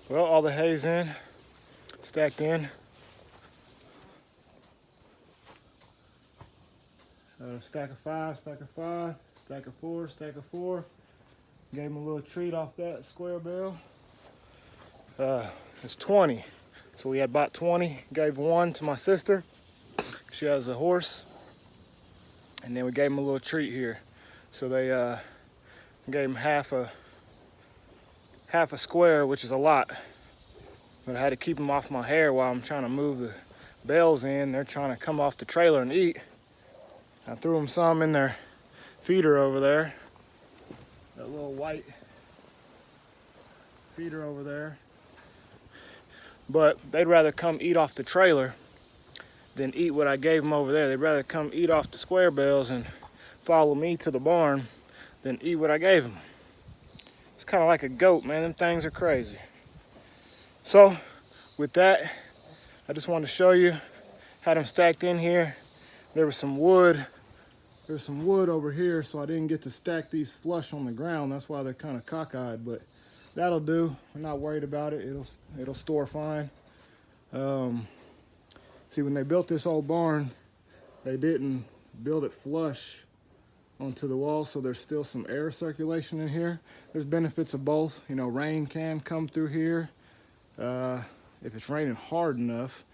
Well, all the hay's in, stacked in. Stack of 5, stack of 5, stack of 4, stack of 4. Gave him a little treat off that square bale. It's 20. So we had bought 20, gave one to my sister. She has a horse. And then we gave him a little treat here. So they gave him half a square, which is a lot. But I had to keep them off my hair while I'm trying to move the bales in. They're trying to come off the trailer and eat. I threw them some in their feeder over there. That little white feeder over there. But they'd rather come eat off the trailer than eat what I gave them over there. They'd rather come eat off the square bales and follow me to the barn than eat what I gave them. It's kind of like a goat, man. Them things are crazy. So with that, I just wanted to show you, had them stacked in here. There was some wood. There's some wood over here, so I didn't get to stack these flush on the ground. That's why they're kind of cockeyed, but that'll do. I'm not worried about it. It'll store fine. See, when they built this old barn, they didn't build it flush onto the wall, so there's still some air circulation in here. There's benefits of both. You know, rain can come through here. If it's raining hard enough,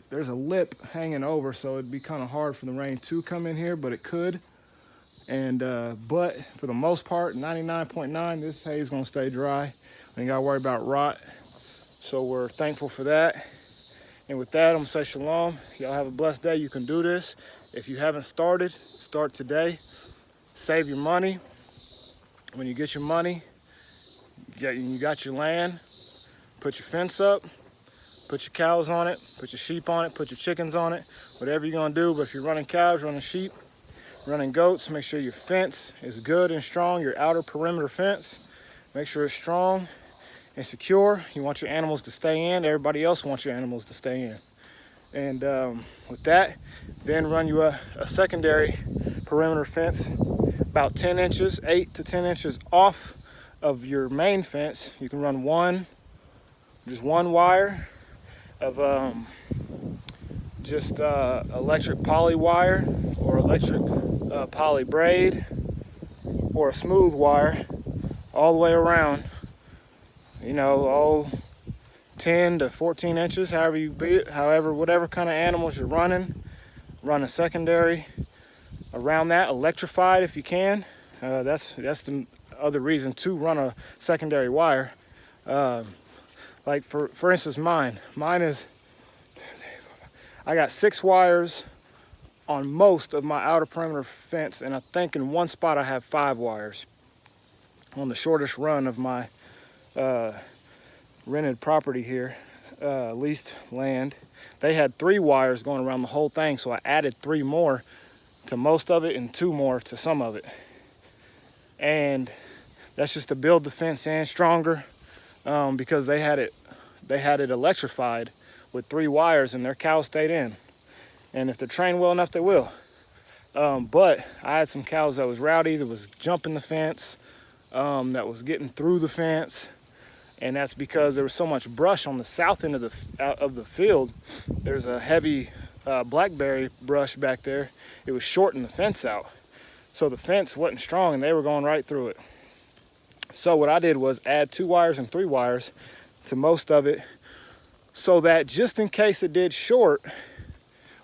there's a lip hanging over, so it'd be kind of hard for the rain to come in here, but it could. And but for the most part, 99.9, this hay is gonna stay dry. We ain't gotta worry about rot. So we're thankful for that. And with that, I'm gonna say shalom. Y'all have a blessed day. You can do this. If you haven't started, start today. Save your money. When you get your money, you got your land, put your fence up, put your cows on it, put your sheep on it, put your chickens on it, whatever you're gonna do. But if you're running cows, running sheep, running goats, make sure your fence is good and strong. Your outer perimeter fence, make sure it's strong and secure. You want your animals to stay in. Everybody else wants your animals to stay in. And with that, then run you a secondary perimeter fence about 10 inches, 8 to 10 inches off of your main fence. You can run just one wire of electric poly wire or electric poly braid or a smooth wire all the way around, you know, all 10 to 14 inches, whatever kind of animals you're running. Run a secondary around that, electrified if you can. That's the other reason to run a secondary wire. Like for instance, mine is, I got 6 wires on most of my outer perimeter fence, and I think in one spot I have 5 wires on the shortest run of my rented property here, leased land. They had 3 wires going around the whole thing, so I added 3 more to most of it and 2 more to some of it. And that's just to build the fence in stronger, because they had it electrified with 3 wires, and their cows stayed in. And if they're trained well enough, they will. But I had some cows that was rowdy, that was jumping the fence, that was getting through the fence. And that's because there was so much brush on the south end of the field. There's a heavy blackberry brush back there. It was shorting the fence out. So the fence wasn't strong and they were going right through it. So what I did was add 2 wires and 3 wires to most of it, so that just in case it did short,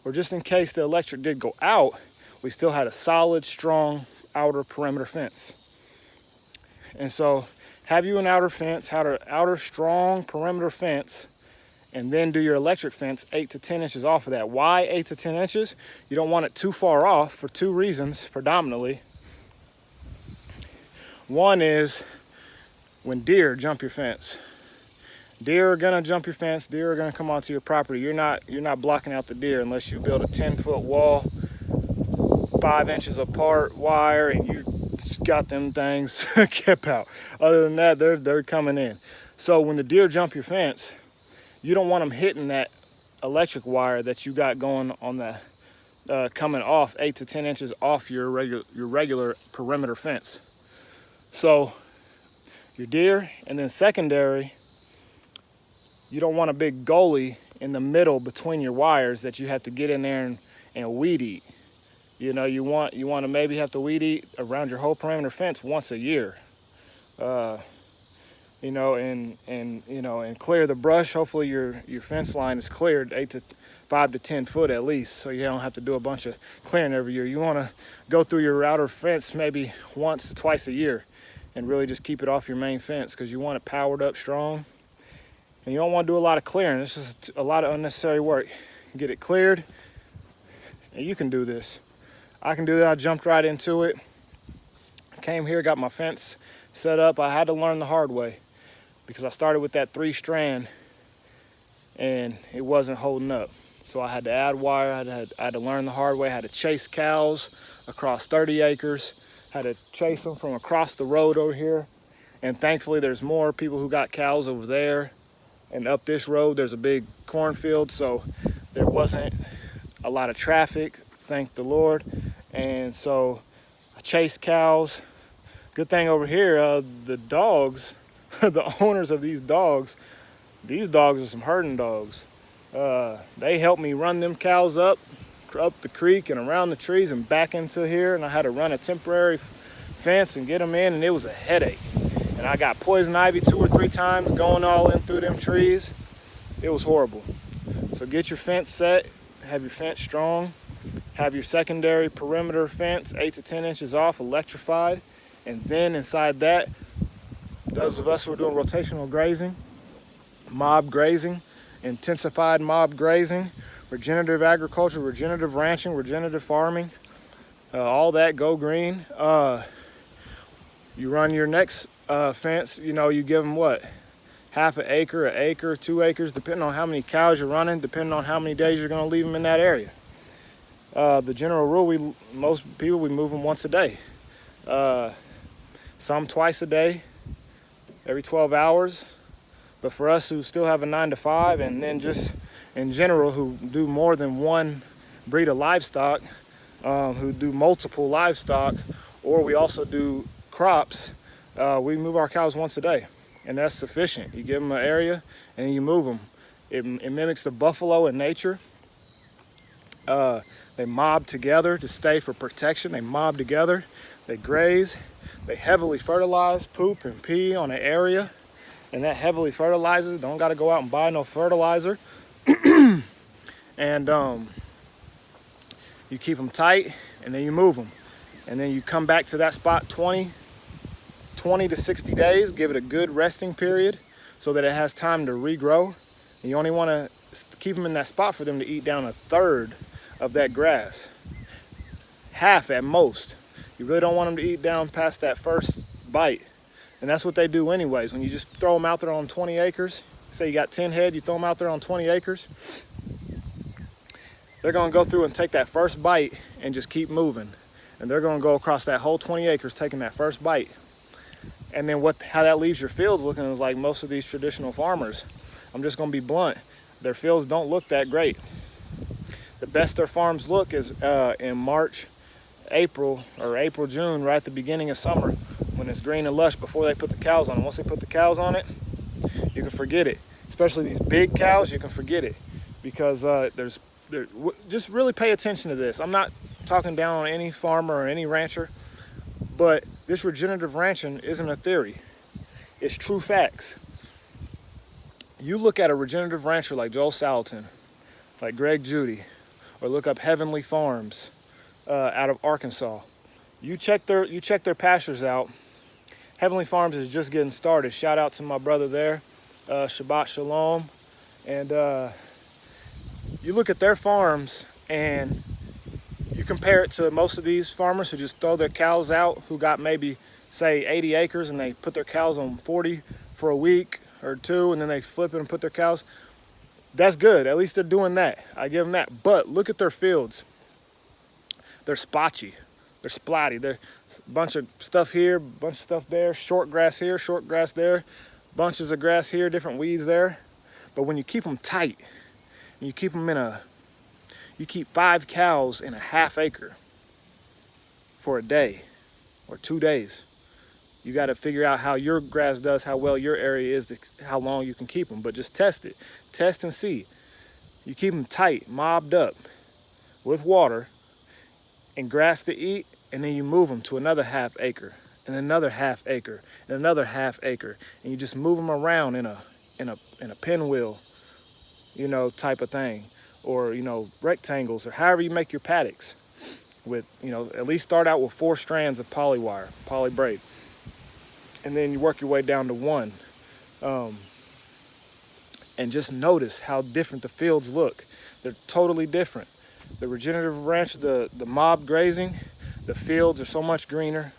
or just in case the electric did go out, we still had a solid, strong outer perimeter fence. And so have you an outer fence, outer strong perimeter fence, and then do your electric fence 8 to 10 inches off of that. Why 8 to 10 inches? You don't want it too far off for 2 reasons, predominantly. One is when deer jump your fence. Deer are gonna jump your fence. Deer are gonna come onto your property. You're not blocking out the deer unless you build a 10-foot wall, 5 inches apart, wire, and you got them things kept out. Other than that, they're coming in. So when the deer jump your fence, you don't want them hitting that electric wire that you got going on the coming off 8 to 10 inches off your regular perimeter fence. So your deer, and then secondary, you don't want a big gully in the middle between your wires that you have to get in there and weed eat. You know, you want to maybe have to weed eat around your whole perimeter fence once a year. You know, and clear the brush. Hopefully your fence line is cleared 5 to 10 foot at least, so you don't have to do a bunch of clearing every year. You want to go through your outer fence maybe once or twice a year and really just keep it off your main fence, because you want it powered up strong. And you don't want to do a lot of clearing. It's just a lot of unnecessary work. Get it cleared, and you can do this. I can do that. I jumped right into it. Came here, got my fence set up. I had to learn the hard way because I started with that 3-strand and it wasn't holding up. So I had to add wire. I had to learn the hard way. I had to chase cows across 30 acres. Had to chase them from across the road over here. And thankfully there's more people who got cows over there. And up this road, there's a big cornfield, so there wasn't a lot of traffic, thank the Lord. And so I chased cows. Good thing over here, the dogs, the owners of these dogs are some herding dogs. They helped me run them cows up the creek and around the trees and back into here, and I had to run a temporary fence and get them in, and it was a headache. And I got poison ivy 2 or 3 times going all in through them trees. It was horrible. So get your fence set, have your fence strong, have your secondary perimeter fence 8 to 10 inches off, electrified. And then inside that, those of us who are doing rotational grazing, mob grazing, intensified mob grazing, regenerative agriculture, regenerative ranching, regenerative farming, all that, go green. You run your next fence, you know, you give them what? Half an acre, 2 acres, depending on how many cows you're running, depending on how many days you're going to leave them in that area. The general rule, most people, we move them once a day. Some twice a day, every 12 hours. But for us who still have a 9 to 5, and then just in general who do more than one breed of livestock, who do multiple livestock, or we also do crops, we move our cows once a day, and that's sufficient. You give them an area and you move them. It mimics the buffalo in nature. They mob together to stay for protection. They mob together, they graze, they heavily fertilize, poop and pee on an area, and that heavily fertilizes. Don't got to go out and buy no fertilizer. And you keep them tight, and then you move them, and then you come back to that spot 20 to 60 days, give it a good resting period so that it has time to regrow. And you only want to keep them in that spot for them to eat down 1/3 of that grass, half at most. You really don't want them to eat down past that first bite, and that's what they do anyways. When you just throw them out there on 20 acres, say you got 10 head, you throw them out there on 20 acres, they're going to go through and take that first bite and just keep moving, and they're going to go across that whole 20 acres taking that first bite. And then how that leaves your fields looking is like most of these traditional farmers. I'm just going to be blunt. Their fields don't look that great. The best their farms look is in March, April, June, right at the beginning of summer, when it's green and lush before they put the cows on it. Once they put the cows on it, you can forget it. Especially these big cows, you can forget it, because just really pay attention to this. I'm not talking down on any farmer or any rancher, but this regenerative ranching isn't a theory. It's true facts. You look at a regenerative rancher like Joel Salatin, like Greg Judy, or look up Heavenly Farms out of Arkansas. You check their pastures out. Heavenly Farms is just getting started. Shout out to my brother there, Shabbat Shalom. And you look at their farms and you compare it to most of these farmers who just throw their cows out, who got maybe, say, 80 acres, and they put their cows on 40 for a week or 2, and then they flip it and put their cows. That's good. At least they're doing that. I give them that. But look at their fields. They're spotchy. They're splatty. They're a bunch of stuff here, bunch of stuff there, short grass here, short grass there, bunches of grass here, different weeds there. But when you keep them tight, and you keep them you keep 5 cows in a half acre for a day or 2 days, You got to figure out how your grass does, how well your area is, how long you can keep them. But just test it. Test and see. You keep them tight, mobbed up with water and grass to eat, and then you move them to another ½ acre and another ½ acre and another ½ acre, and you just move them around in a pinwheel, you know, type of thing, or, you know, rectangles, or however you make your paddocks. With, you know, at least start out with 4 strands of poly wire, poly braid, and then you work your way down to 1. And just notice how different the fields look. They're totally different. The regenerative ranch, the mob grazing, the fields are so much greener,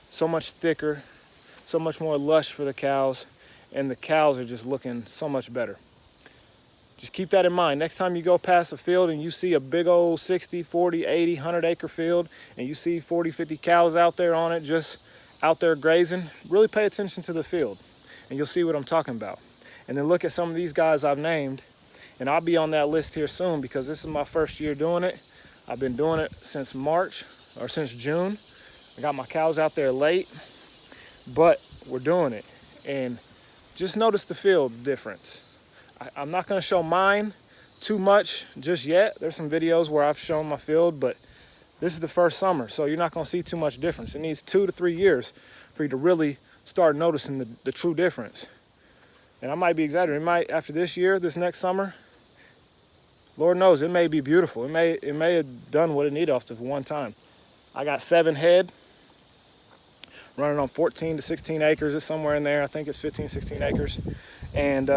so much thicker, so much more lush for the cows, and the cows are just looking so much better. Just keep that in mind. Next time you go past a field and you see a big old 60, 40, 80, 100 acre field, and you see 40, 50 cows out there on it, just out there grazing, really pay attention to the field, and you'll see what I'm talking about. And then look at some of these guys I've named, and I'll be on that list here soon because this is my first year doing it. I've been doing it since March, or since June. I got my cows out there late, but we're doing it. And just notice the field difference. I'm not gonna show mine too much just yet. There's some videos where I've shown my field, but this is the first summer, so you're not gonna see too much difference. It needs 2 to 3 years for you to really start noticing the true difference. And I might be exaggerating. It might, after this year, this next summer, Lord knows, it may be beautiful. It may have done what it needed off to one time. I got 7 head running on 14 to 16 acres. It's somewhere in there. I think it's 15, 16 acres. And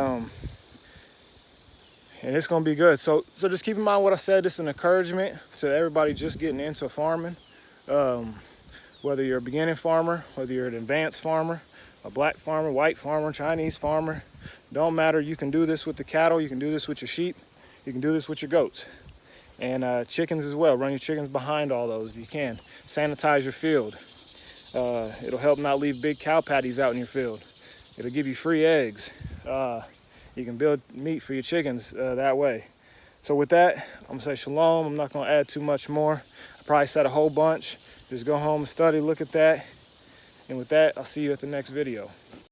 it's gonna be good. So just keep in mind what I said. It's an encouragement to everybody just getting into farming. Whether you're a beginning farmer, whether you're an advanced farmer, a black farmer, white farmer, Chinese farmer, don't matter. You can do this with the cattle. You can do this with your sheep. You can do this with your goats. And chickens as well. Run your chickens behind all those if you can. Sanitize your field. It'll help not leave big cow patties out in your field. It'll give you free eggs. You can build meat for your chickens that way. So with that, I'm gonna say shalom. I'm not gonna add too much more. I probably said a whole bunch. Just go home and study, look at that. And with that, I'll see you at the next video.